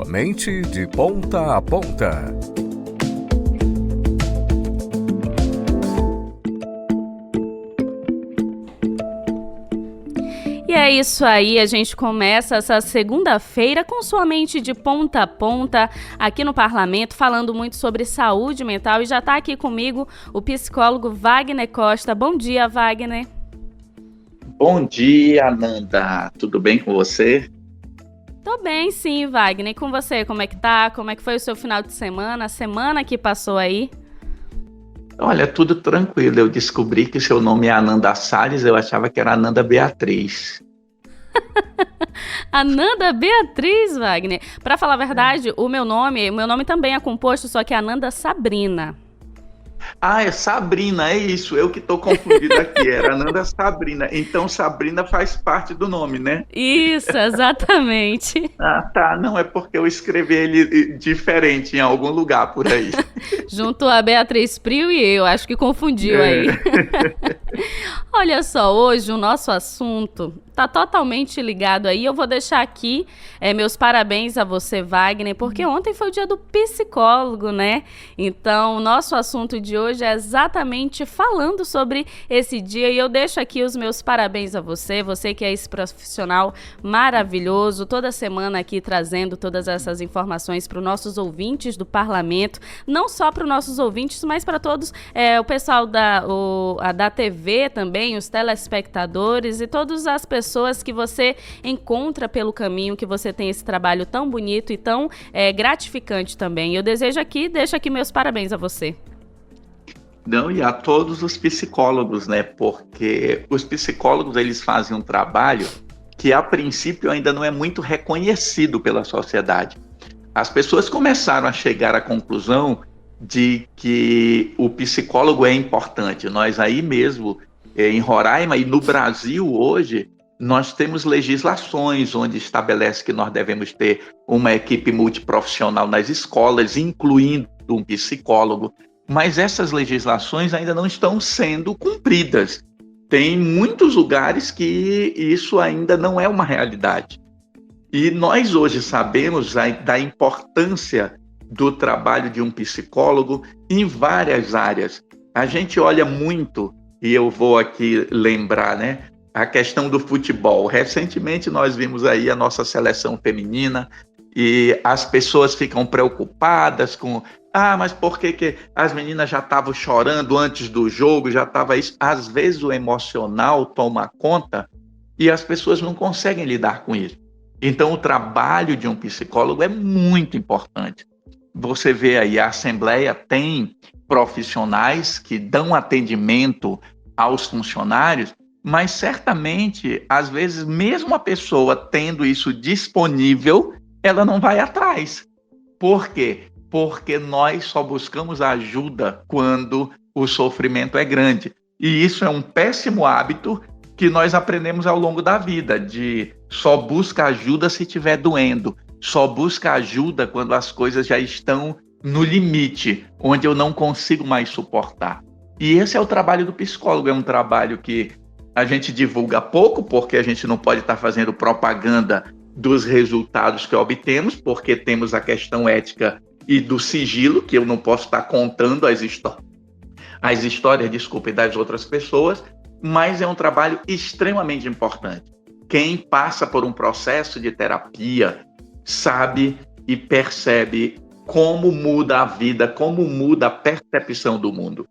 mente de ponta a ponta. E é isso aí, a gente começa essa segunda-feira com sua mente de ponta a ponta aqui no Parlamento, falando muito sobre saúde mental. E já está aqui comigo o psicólogo Wagner Costa. Bom dia, Wagner. Bom dia, Ananda. Tudo bem com você? Tô bem, sim, Wagner. E com você, como é que tá? Como é que foi o seu final de semana? A semana que passou aí? Olha, tudo tranquilo. Eu descobri que seu nome é Ananda Salles, eu achava que era Ananda Beatriz. Ananda Beatriz, Wagner. Para falar a verdade, o meu nome também é composto, só que é Ananda Sabrina. Ah, é Sabrina, é isso. Eu que estou confundido aqui. Era Ananda Sabrina. Então, Sabrina faz parte do nome, né? Isso, exatamente. Ah, tá. Não, é porque eu escrevi ele diferente em algum lugar por aí. Junto a Beatriz Prio e eu, acho que confundiu aí. Olha só, hoje o nosso assunto tá totalmente ligado aí. Eu vou deixar aqui meus parabéns a você, Wagner, porque ontem foi o dia do psicólogo, né? Então, o nosso assunto de hoje é exatamente falando sobre esse dia. E eu deixo aqui os meus parabéns a você, você que é esse profissional maravilhoso, toda semana aqui trazendo todas essas informações para os nossos ouvintes do Parlamento, não só para os nossos ouvintes, mas para todos, o pessoal da TV também, os telespectadores e todas as pessoas que você encontra pelo caminho, que você tem esse trabalho tão bonito e tão gratificante também. Eu deixo aqui meus parabéns a você. Não, e a todos os psicólogos, né? Porque os psicólogos, eles fazem um trabalho que, a princípio, ainda não é muito reconhecido pela sociedade. As pessoas começaram a chegar à conclusão de que o psicólogo é importante. Nós aí mesmo, em Roraima e no Brasil hoje, nós temos legislações onde estabelece que nós devemos ter uma equipe multiprofissional nas escolas, incluindo um psicólogo, mas essas legislações ainda não estão sendo cumpridas. Tem muitos lugares que isso ainda não é uma realidade. E nós hoje sabemos da importância do trabalho de um psicólogo em várias áreas. A gente olha muito, e eu vou aqui lembrar, né, a questão do futebol. Recentemente nós vimos aí a nossa seleção feminina e as pessoas ficam preocupadas com mas por que as meninas já estavam chorando antes do jogo, já estava isso. Às vezes o emocional toma conta e as pessoas não conseguem lidar com isso. Então o trabalho de um psicólogo é muito importante. Você vê aí, a Assembleia tem profissionais que dão atendimento aos funcionários, mas certamente, às vezes, mesmo a pessoa tendo isso disponível, ela não vai atrás. Por quê? Porque nós só buscamos ajuda quando o sofrimento é grande. E isso é um péssimo hábito que nós aprendemos ao longo da vida, de só busca ajuda se estiver doendo, só busca ajuda quando as coisas já estão no limite, onde eu não consigo mais suportar. E esse é o trabalho do psicólogo, é um trabalho que a gente divulga pouco, porque a gente não pode estar fazendo propaganda dos resultados que obtemos, porque temos a questão ética e do sigilo, que eu não posso estar contando as histórias, das outras pessoas, mas é um trabalho extremamente importante. Quem passa por um processo de terapia sabe e percebe como muda a vida, como muda a percepção do mundo.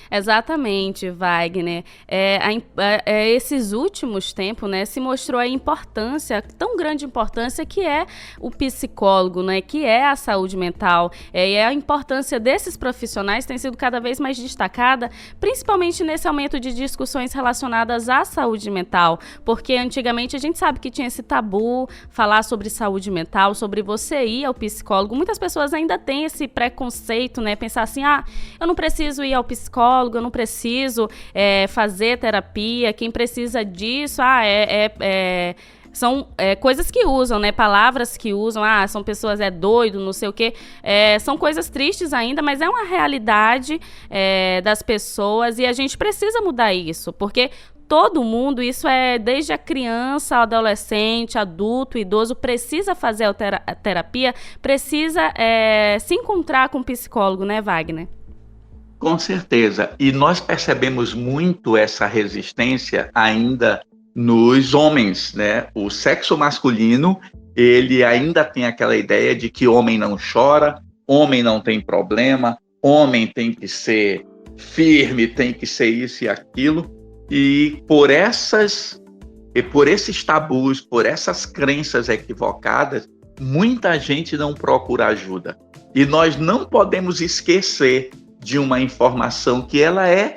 Exatamente, Wagner. Esses últimos tempos, né, se mostrou a importância, tão grande importância que é o psicólogo, né, que é a saúde mental. E a importância desses profissionais tem sido cada vez mais destacada, principalmente nesse aumento de discussões relacionadas à saúde mental, porque antigamente a gente sabe que tinha esse tabu, falar sobre saúde mental, sobre você ir ao psicólogo. Muitas pessoas ainda têm esse preconceito, né, pensar assim, eu não preciso ir ao psicólogo, eu não preciso fazer terapia, quem precisa disso, são coisas que usam, né? Palavras que usam, são pessoas doido, não sei o quê. São coisas tristes ainda, mas é uma realidade das pessoas e a gente precisa mudar isso, porque todo mundo, isso é desde a criança, adolescente, adulto, idoso, precisa fazer a terapia, precisa se encontrar com um psicólogo, né, Wagner? Com certeza. E nós percebemos muito essa resistência ainda nos homens, né? O sexo masculino, ele ainda tem aquela ideia de que homem não chora, homem não tem problema, homem tem que ser firme, tem que ser isso e aquilo. E por esses tabus, por essas crenças equivocadas, muita gente não procura ajuda. E nós não podemos esquecer de uma informação que ela é,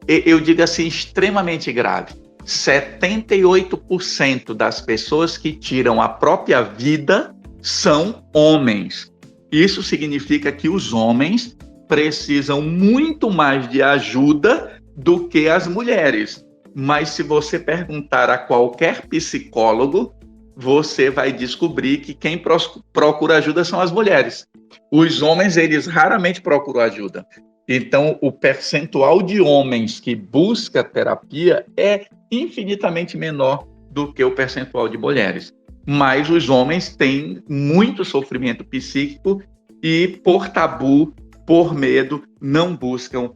eu digo assim, extremamente grave. 78% das pessoas que tiram a própria vida são homens. Isso significa que os homens precisam muito mais de ajuda do que as mulheres. Mas se você perguntar a qualquer psicólogo, você vai descobrir que quem procura ajuda são as mulheres. Os homens, eles raramente procuram ajuda. Então, o percentual de homens que busca terapia é infinitamente menor do que o percentual de mulheres. Mas os homens têm muito sofrimento psíquico e, por tabu, por medo, não buscam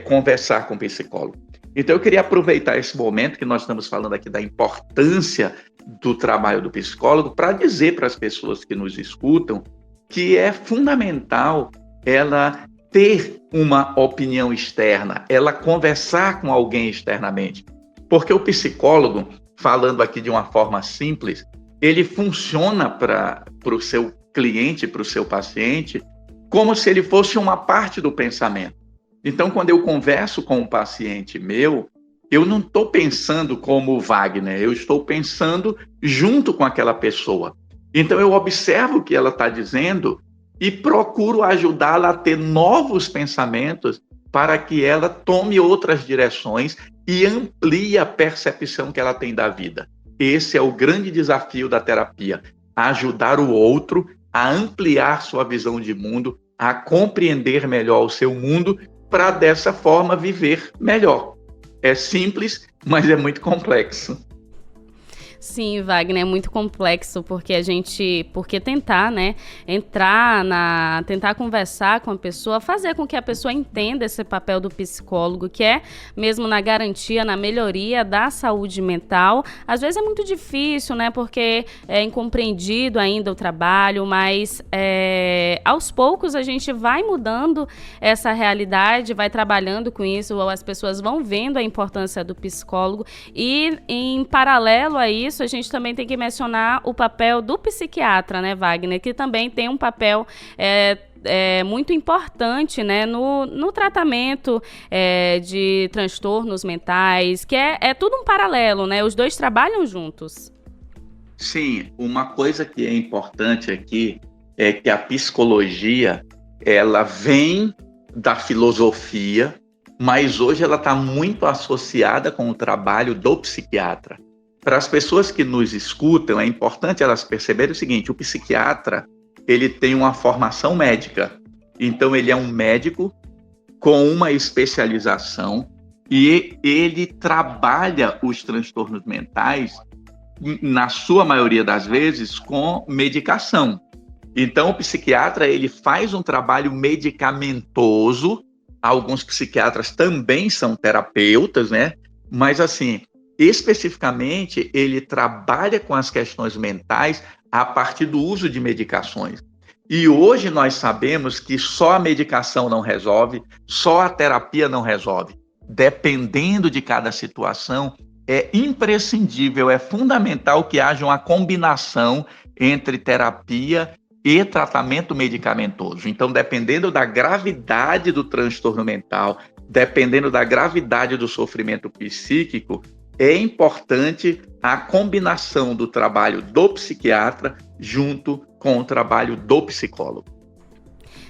conversar com o psicólogo. Então, eu queria aproveitar esse momento que nós estamos falando aqui da importância do trabalho do psicólogo para dizer para as pessoas que nos escutam que é fundamental ela ter uma opinião externa, ela conversar com alguém externamente. Porque o psicólogo, falando aqui de uma forma simples, ele funciona para o seu cliente, para o seu paciente, como se ele fosse uma parte do pensamento. Então, quando eu converso com um paciente meu, eu não estou pensando como o Wagner, eu estou pensando junto com aquela pessoa. Então, eu observo o que ela está dizendo e procuro ajudá-la a ter novos pensamentos para que ela tome outras direções e amplie a percepção que ela tem da vida. Esse é o grande desafio da terapia, ajudar o outro a ampliar sua visão de mundo, a compreender melhor o seu mundo, para dessa forma viver melhor. É simples, mas é muito complexo. Sim, Wagner, é muito complexo, porque tentar, né, tentar conversar com a pessoa, fazer com que a pessoa entenda esse papel do psicólogo, que é mesmo na garantia, na melhoria da saúde mental. Às vezes é muito difícil, né, porque é incompreendido ainda o trabalho, mas aos poucos a gente vai mudando essa realidade, vai trabalhando com isso, as pessoas vão vendo a importância do psicólogo e, em paralelo a isso, a gente também tem que mencionar o papel do psiquiatra, né, Wagner, que também tem um papel muito importante, né, no tratamento de transtornos mentais, que é tudo um paralelo, né, os dois trabalham juntos. Sim, uma coisa que é importante aqui é que a psicologia, ela vem da filosofia, mas hoje ela está muito associada com o trabalho do psiquiatra. Para as pessoas que nos escutam, é importante elas perceberem o seguinte: o psiquiatra, ele tem uma formação médica. Então, ele é um médico com uma especialização e ele trabalha os transtornos mentais, na sua maioria das vezes, com medicação. Então, o psiquiatra, ele faz um trabalho medicamentoso. Alguns psiquiatras também são terapeutas, né? Mas, assim, especificamente, ele trabalha com as questões mentais a partir do uso de medicações. E hoje nós sabemos que só a medicação não resolve, só a terapia não resolve. Dependendo de cada situação, é imprescindível, é fundamental que haja uma combinação entre terapia e tratamento medicamentoso. Então, dependendo da gravidade do transtorno mental, dependendo da gravidade do sofrimento psíquico, é importante a combinação do trabalho do psiquiatra junto com o trabalho do psicólogo.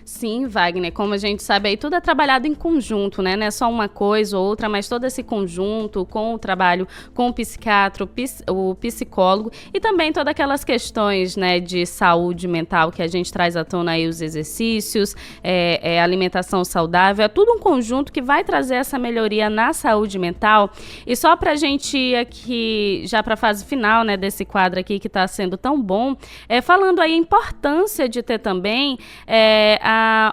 Sim, Wagner, como a gente sabe aí, tudo é trabalhado em conjunto, né? Não é só uma coisa ou outra, mas todo esse conjunto com o trabalho com o psiquiatra, o psicólogo e também todas aquelas questões, né, de saúde mental que a gente traz à tona aí, os exercícios, alimentação saudável, é tudo um conjunto que vai trazer essa melhoria na saúde mental. E só pra gente ir aqui, já pra fase final, né, desse quadro aqui que tá sendo tão bom, falando aí a importância de ter também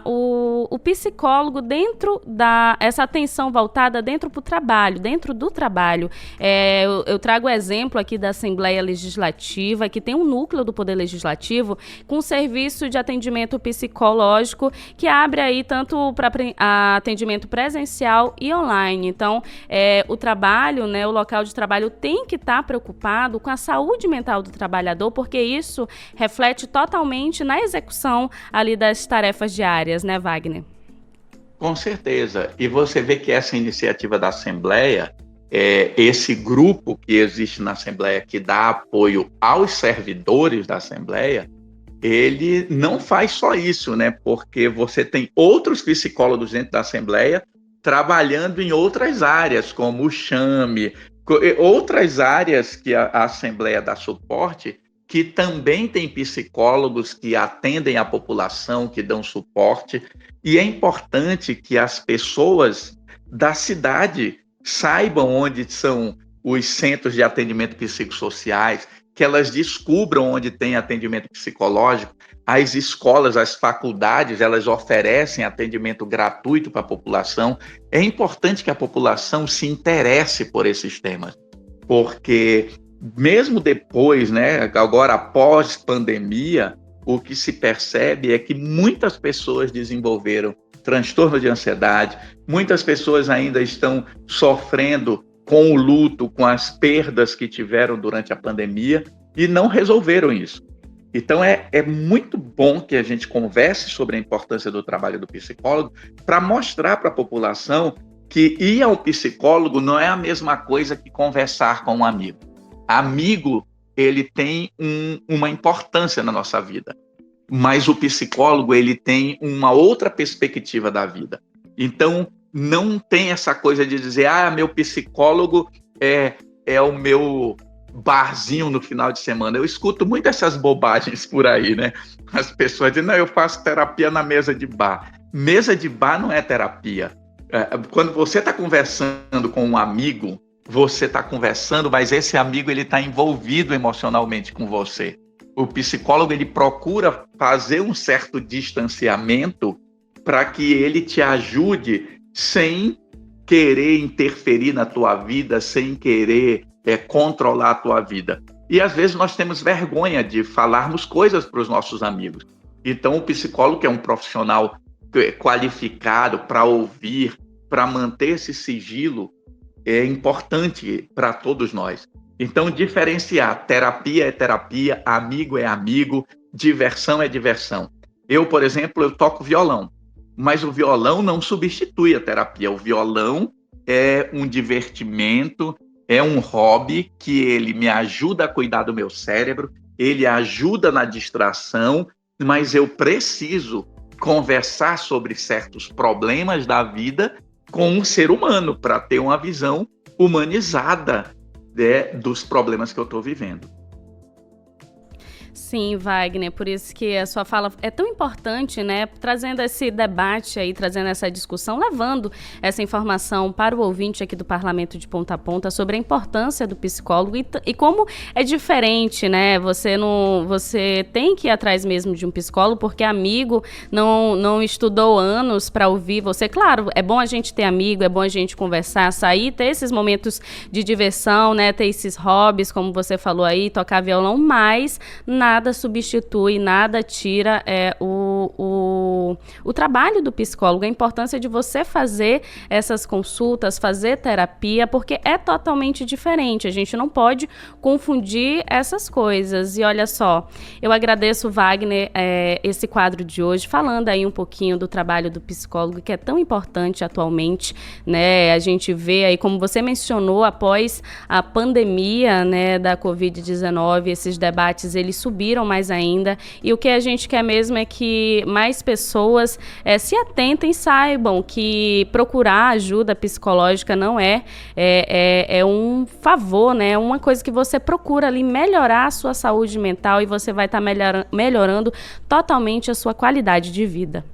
o psicólogo dentro essa atenção voltada dentro do trabalho. Eu trago o exemplo aqui da Assembleia Legislativa, que tem um núcleo do Poder Legislativo com serviço de atendimento psicológico que abre aí tanto para atendimento presencial e online. Então, o trabalho, né, o local de trabalho tem que estar preocupado com a saúde mental do trabalhador, porque isso reflete totalmente na execução ali das tarefas diárias, né, Wagner? Com certeza. E você vê que essa iniciativa da Assembleia, esse grupo que existe na Assembleia que dá apoio aos servidores da Assembleia, ele não faz só isso, né? Porque você tem outros psicólogos dentro da Assembleia trabalhando em outras áreas, como o Chame, outras áreas que a Assembleia dá suporte, que também tem psicólogos que atendem a população, que dão suporte. E é importante que as pessoas da cidade saibam onde são os centros de atendimento psicossociais, que elas descubram onde tem atendimento psicológico. As escolas, as faculdades, elas oferecem atendimento gratuito para a população. É importante que a população se interesse por esses temas, porque mesmo depois, né, agora após pandemia, o que se percebe é que muitas pessoas desenvolveram transtorno de ansiedade, muitas pessoas ainda estão sofrendo com o luto, com as perdas que tiveram durante a pandemia e não resolveram isso. Então, é muito bom que a gente converse sobre a importância do trabalho do psicólogo para mostrar para a população que ir ao psicólogo não é a mesma coisa que conversar com um amigo. Amigo, ele tem uma importância na nossa vida, mas o psicólogo, ele tem uma outra perspectiva da vida. Então, não tem essa coisa de dizer, meu psicólogo é o meu barzinho no final de semana. Eu escuto muito essas bobagens por aí, né? As pessoas dizem, não, eu faço terapia na mesa de bar. Mesa de bar não é terapia. Quando você está conversando com um amigo, você está conversando, mas esse amigo ele está envolvido emocionalmente com você. O psicólogo ele procura fazer um certo distanciamento para que ele te ajude sem querer interferir na tua vida, sem querer controlar a tua vida. E às vezes nós temos vergonha de falarmos coisas para os nossos amigos. Então o psicólogo, que é um profissional qualificado para ouvir, para manter esse sigilo, é importante para todos nós. Então, diferenciar terapia é terapia, amigo é amigo, diversão é diversão. Eu, por exemplo, eu toco violão, mas o violão não substitui a terapia. O violão é um divertimento, é um hobby que ele me ajuda a cuidar do meu cérebro, ele ajuda na distração, mas eu preciso conversar sobre certos problemas da vida com um ser humano, para ter uma visão humanizada dos problemas que eu estou vivendo. Sim, Wagner, por isso que a sua fala é tão importante, né? Trazendo esse debate aí, trazendo essa discussão, levando essa informação para o ouvinte aqui do Parlamento de Ponta a Ponta sobre a importância do psicólogo e como é diferente, né? Você tem que ir atrás mesmo de um psicólogo, porque amigo não estudou anos para ouvir você. Claro, é bom a gente ter amigo, é bom a gente conversar, sair, ter esses momentos de diversão, né? Ter esses hobbies, como você falou aí, tocar violão, mas nada substitui, nada tira o trabalho do psicólogo, a importância de você fazer essas consultas, fazer terapia, porque é totalmente diferente, a gente não pode confundir essas coisas. E olha só, eu agradeço, Wagner, esse quadro de hoje, falando aí um pouquinho do trabalho do psicólogo, que é tão importante atualmente, né? A gente vê aí, como você mencionou, após a pandemia, né, da Covid-19, esses debates, eles subiram mais ainda, e o que a gente quer mesmo é que mais pessoas se atentem, saibam que procurar ajuda psicológica não é um favor, né? É uma coisa que você procura ali melhorar a sua saúde mental, e você vai estar melhorando totalmente a sua qualidade de vida.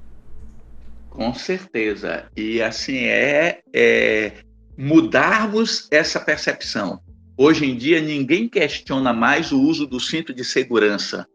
Com certeza. E assim, mudarmos essa percepção. Hoje em dia, ninguém questiona mais o uso do cinto de segurança.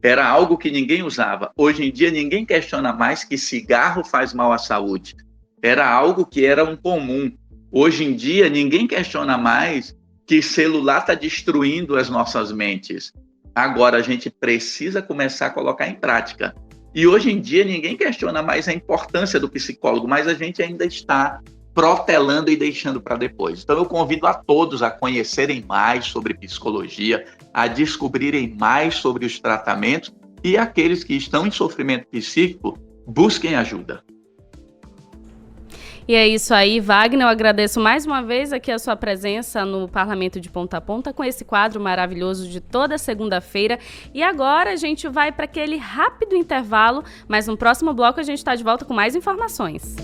Era algo que ninguém usava. Hoje em dia, ninguém questiona mais que cigarro faz mal à saúde. Era algo que era um comum. Hoje em dia, ninguém questiona mais que celular está destruindo as nossas mentes. Agora, a gente precisa começar a colocar em prática. E hoje em dia, ninguém questiona mais a importância do psicólogo, mas a gente ainda está protelando e deixando para depois. Então, eu convido a todos a conhecerem mais sobre psicologia, a descobrirem mais sobre os tratamentos, e aqueles que estão em sofrimento psíquico, busquem ajuda. E é isso aí, Wagner, eu agradeço mais uma vez aqui a sua presença no Parlamento de Ponta a Ponta com esse quadro maravilhoso de toda segunda-feira. E agora a gente vai para aquele rápido intervalo, mas no próximo bloco a gente está de volta com mais informações.